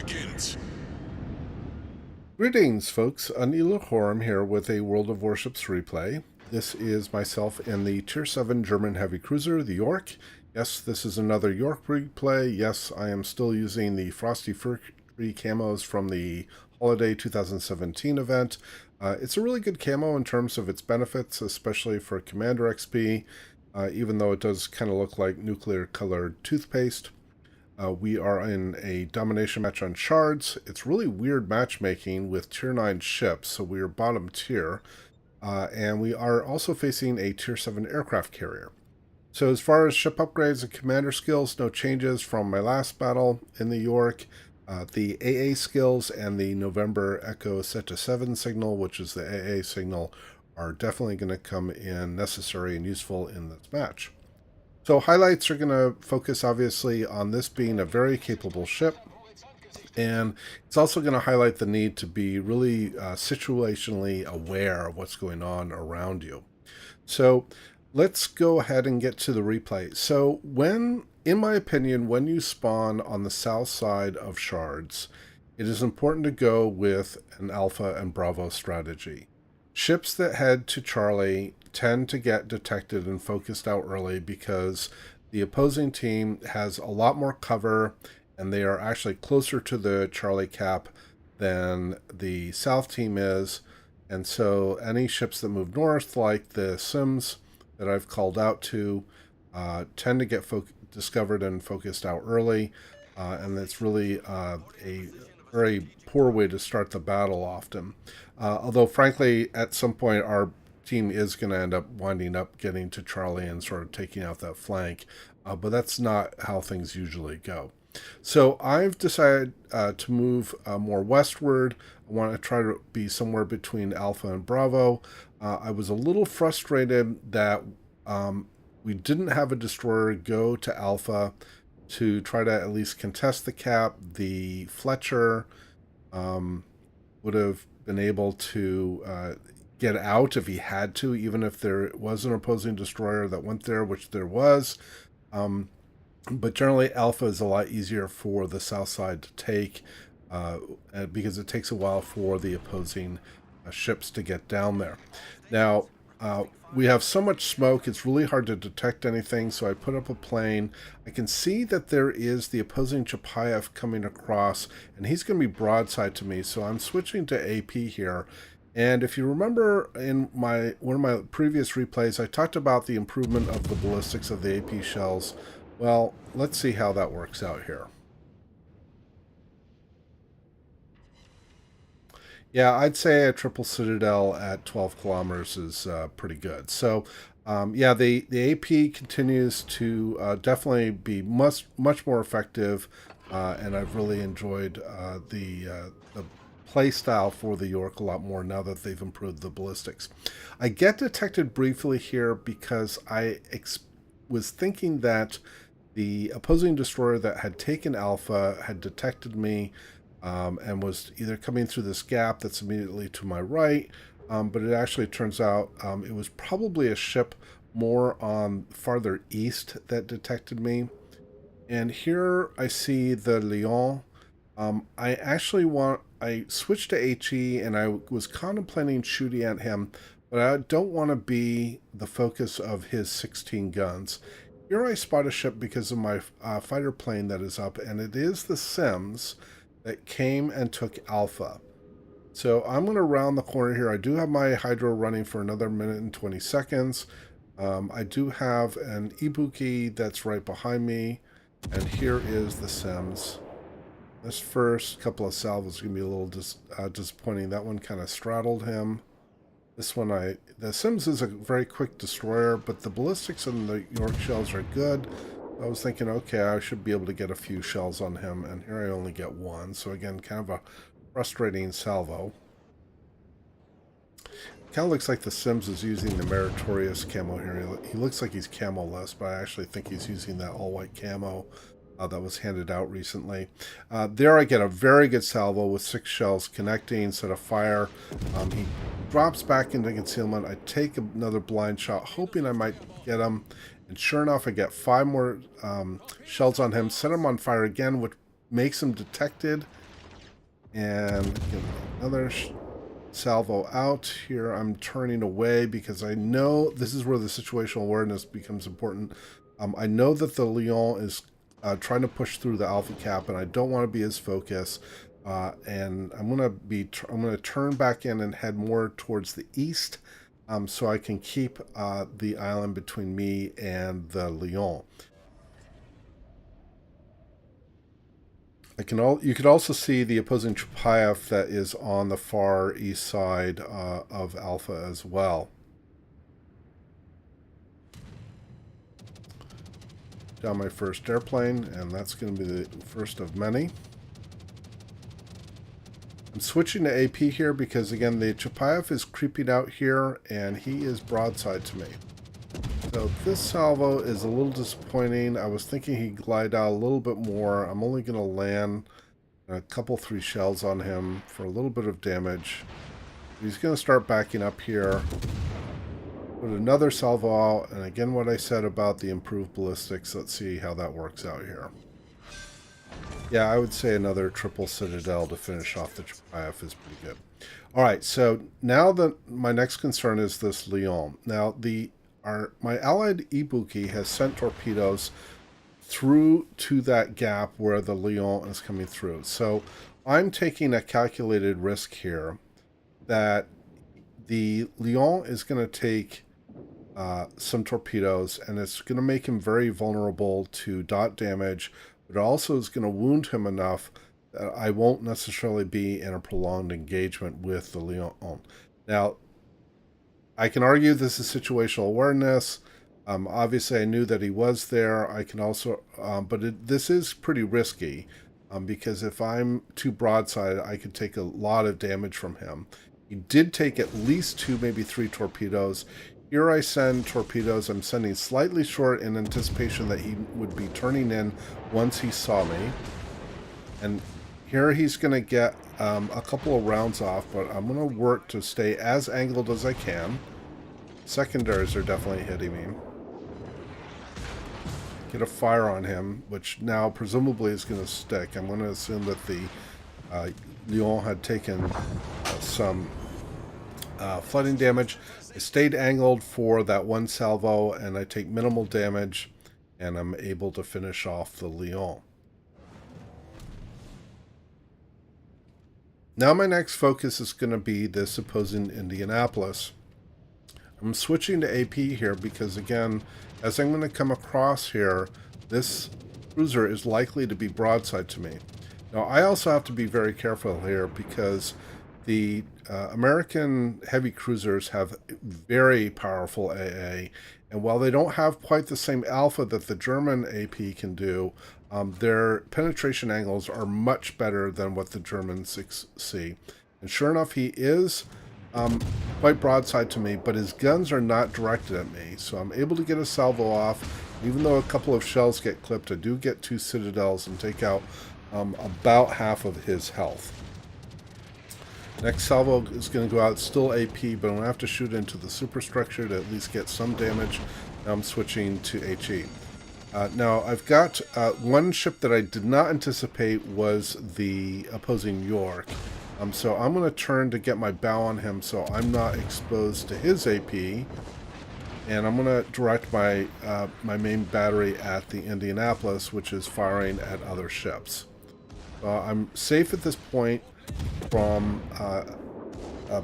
begins. Greetings, folks. AnIolairGhorm here with a World of Warships replay. This is myself in the Tier 7 German heavy cruiser, the Yorck. Yes, this is another Yorck replay. Yes, I am still using the Frosty Fur Tree camos from the Holiday 2017 event. It's a really good camo in terms of its benefits, especially for Commander XP, even though it does kind of look like nuclear-colored toothpaste. We are in a domination match on shards. It's really weird matchmaking with tier 9 ships, so we are bottom tier. And we are also facing a tier 7 aircraft carrier. So as far as ship upgrades and commander skills, no changes from my last battle in the Yorck. The AA skills and the November Echo set to 7 signal, which is the AA signal, are definitely going to come in necessary and useful in this match. So highlights are going to focus obviously on this being a very capable ship, and it's also going to highlight the need to be really situationally aware of what's going on around you. So let's go ahead and get to the replay. So in my opinion, when you spawn on the south side of shards, it is important to go with an Alpha and Bravo strategy. Ships that head to Charlie tend to get detected and focused out early because the opposing team has a lot more cover and they are actually closer to the Charlie cap than the south team is. And so any ships that move north, like the Sims that I've called out to, tend to get discovered and focused out early. And it's really a very poor way to start the battle often. Although, frankly, at some point, our team is going to end up winding up getting to Charlie and sort of taking out that flank. But that's not how things usually go. So I've decided to move more westward. I want to try to be somewhere between Alpha and Bravo. I was a little frustrated that we didn't have a destroyer go to Alpha to try to at least contest the cap. The Fletcher would have been able to get out if he had to, even if there was an opposing destroyer that went there, which there was. But generally, Alpha is a lot easier for the south side to take because it takes a while for the opposing ships to get down there. Now, we have so much smoke, it's really hard to detect anything, so I put up a plane. I can see that there is the opposing Chapayev coming across, and he's going to be broadside to me, so I'm switching to AP here. And if you remember in one of my previous replays, I talked about the improvement of the ballistics of the AP shells. Well, let's see how that works out here. Yeah, I'd say a triple citadel at 12 kilometers is pretty good. So, yeah, the AP continues to definitely be much more effective, and I've really enjoyed the play style for the Yorck a lot more now that they've improved the ballistics. I get detected briefly here because I was thinking that the opposing destroyer that had taken Alpha had detected me and was either coming through this gap that's immediately to my right, but it actually turns out it was probably a ship more on farther east that detected me. And here I see the Lion. I switched to HE and I was contemplating shooting at him, but I don't want to be the focus of his 16 guns. Here I spot a ship because of my fighter plane that is up, and it is the Sims that came and took Alpha. So I'm going to round the corner here. I do have my Hydro running for another minute and 20 seconds. I do have an Ibuki that's right behind me, and here is the Sims. This first couple of salvos is going to be a little disappointing. That one kind of straddled him. This one, the Sims is a very quick destroyer, but the ballistics and the Yorck shells are good. I was thinking, okay, I should be able to get a few shells on him, and here I only get one. So again, kind of a frustrating salvo. Kind of looks like the Sims is using the Meritorious camo here. He looks like he's camo-less, but I actually think he's using that all-white camo that was handed out recently. There I get a very good salvo with 6 shells connecting, set of fire. He drops back into concealment. I take another blind shot, hoping I might get him. And sure enough, I get 5 more shells on him, set him on fire again, which makes him detected. And get another salvo out here. I'm turning away because I know this is where the situational awareness becomes important. I know that the Lion is trying to push through the alpha cap, and I don't want to be his focus. And I'm gonna turn back in and head more towards the east, so I can keep the island between me and the Lion. You could also see the opposing Chupayev that is on the far east side of Alpha as well. Down my first airplane, and that's going to be the first of many. I'm switching to AP here because, again, the Chupayev is creeping out here, and he is broadside to me. So this salvo is a little disappointing. I was thinking he'd glide out a little bit more. I'm only going to land a couple 3 shells on him for a little bit of damage. He's going to start backing up here. Put another salvo out, and again what I said about the improved ballistics. Let's see how that works out here. Yeah, I would say another triple citadel to finish off the Chupayev is pretty good. Alright, so now my next concern is this Lion. Now my allied Ibuki has sent torpedoes through to that gap where the Lion is coming through. So I'm taking a calculated risk here that the Lion is going to take some torpedoes, and it's going to make him very vulnerable to dot damage, but it also is going to wound him enough that I won't necessarily be in a prolonged engagement with the Lion. Now, I can argue this is situational awareness. Obviously, I knew that he was there. I can also, this is pretty risky because if I'm too broadside, I could take a lot of damage from him. He did take at least 2, maybe 3 torpedoes. Here I send torpedoes. I'm sending slightly short in anticipation that he would be turning in once he saw me. And here he's going to get a couple of rounds off, but I'm going to work to stay as angled as I can. Secondaries are definitely hitting me. Get a fire on him, which now presumably is going to stick. I'm going to assume that the Lion had taken some flooding damage. I stayed angled for that one salvo, and I take minimal damage, and I'm able to finish off the Lion. Now my next focus is going to be this opposing Indianapolis. I'm switching to AP here because, again, as I'm going to come across here, this cruiser is likely to be broadside to me. Now, I also have to be very careful here because the American heavy cruisers have very powerful AA, and while they don't have quite the same alpha that the German AP can do, their penetration angles are much better than what the Germans see. And sure enough, he is quite broadside to me, but his guns are not directed at me, so I'm able to get a salvo off. Even though a couple of shells get clipped, I do get 2 citadels and take out about half of his health. Next salvo is going to go out, still AP, but I'm going to have to shoot into the superstructure to at least get some damage. Now I'm switching to HE. Now I've got one ship that I did not anticipate was the opposing Yorck. So I'm going to turn to get my bow on him so I'm not exposed to his AP. And I'm going to direct my main battery at the Indianapolis, which is firing at other ships. I'm safe at this point from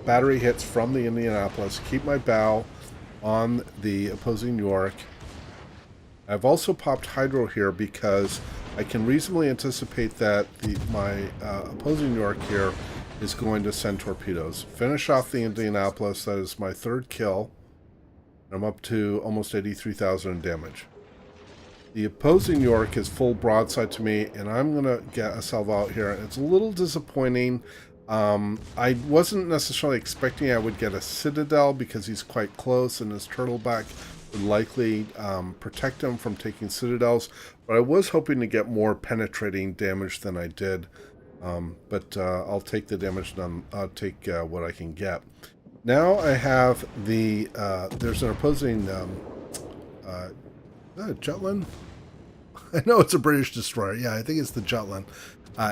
battery hits from the Indianapolis. Keep my bow on the opposing Yorck. I've also popped hydro here because I can reasonably anticipate that my opposing Yorck here is going to send torpedoes. Finish off the Indianapolis. That is my 3rd kill. I'm up to almost 83,000 in damage. The opposing Yorck is full broadside to me, and I'm going to get a salvo out here. It's a little disappointing. I wasn't necessarily expecting I would get a citadel because he's quite close, and his turtleback would likely protect him from taking citadels. But I was hoping to get more penetrating damage than I did. But I'll take the damage done. I'll take what I can get. Now I have there's an opposing Jutland? I know it's a British destroyer. Yeah, I think it's the Jutland.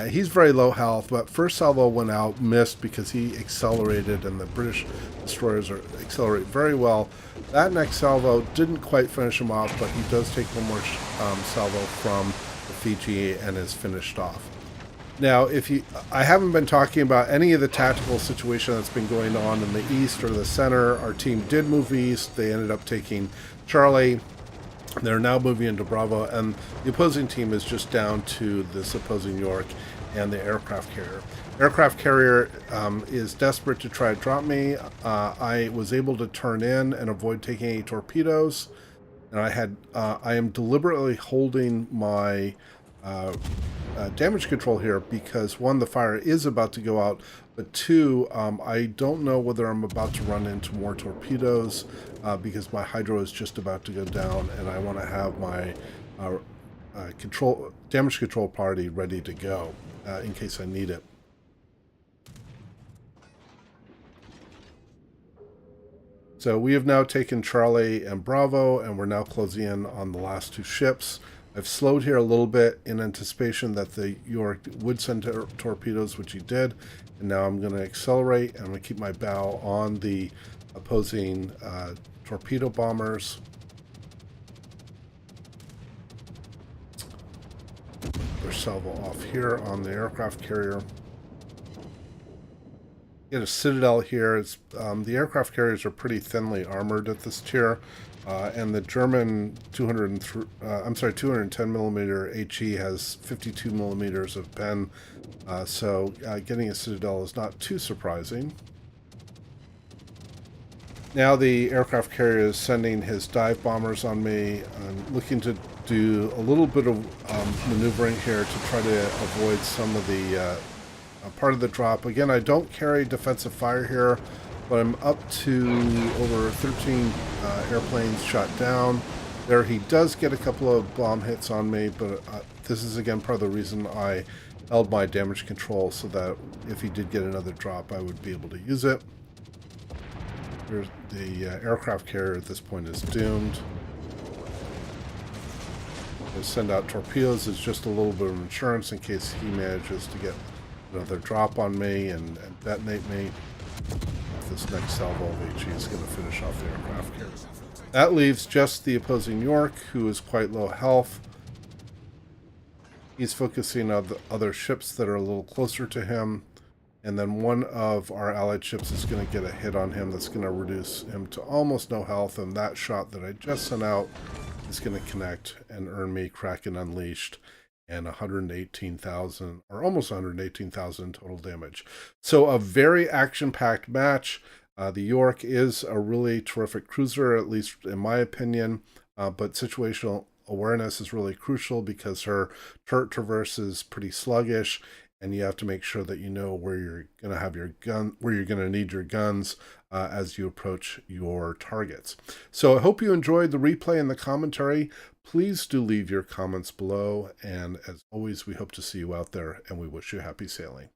He's very low health, but first salvo went out, missed because he accelerated, and the British destroyers accelerate very well. That next salvo didn't quite finish him off, but he does take one more salvo from the Fiji and is finished off. Now, I haven't been talking about any of the tactical situation that's been going on in the east or the center. Our team did move east. They ended up taking Charlie. They're now moving into Bravo, and the opposing team is just down to this opposing Yorck and the aircraft carrier. Aircraft carrier is desperate to try to drop me. I was able to turn in and avoid taking any torpedoes, and I am deliberately holding my damage control here because, one, the fire is about to go out, but two, I don't know whether I'm about to run into more torpedoes because my hydro is just about to go down, and I want to have my damage control party ready to go in case I need it. So we have now taken Charlie and Bravo, and we're now closing in on the last two ships. I've slowed here a little bit in anticipation that the Yorck would send torpedoes, which he did. And now I'm going to accelerate, and I'm going to keep my bow on the opposing torpedo bombers. There's salvo off here on the aircraft carrier. Get a Citadel here. The aircraft carriers are pretty thinly armored at this tier. And the German 210 millimeter HE has 52 millimeters of pen, so getting a Citadel is not too surprising. Now the aircraft carrier is sending his dive bombers on me. I'm looking to do a little bit of maneuvering here to try to avoid some of the part of the drop. Again, I don't carry defensive fire here, but I'm up to over 13 airplanes shot down. There he does get a couple of bomb hits on me, but this is again part of the reason I held my damage control so that if he did get another drop, I would be able to use it. Here's the aircraft carrier at this point is doomed. I'll send out torpedoes as just a little bit of insurance in case he manages to get another drop on me and detonate me. This next salvo of HE is going to finish off the aircraft carrier. That leaves just the opposing Yorck, who is quite low health. He's focusing on the other ships that are a little closer to him, and then one of our allied ships is going to get a hit on him that's going to reduce him to almost no health, and that shot that I just sent out is going to connect and earn me Kraken Unleashed and 118,000, or almost 118,000 total damage. So a very action-packed match. The Yorck is a really terrific cruiser, at least in my opinion, but situational awareness is really crucial because her turret traverse is pretty sluggish, and you have to make sure that you know where you're going to have your gun, where you're going to need your guns as you approach your targets. So I hope you enjoyed the replay and the commentary. Please do leave your comments below, and as always, we hope to see you out there, and we wish you happy sailing.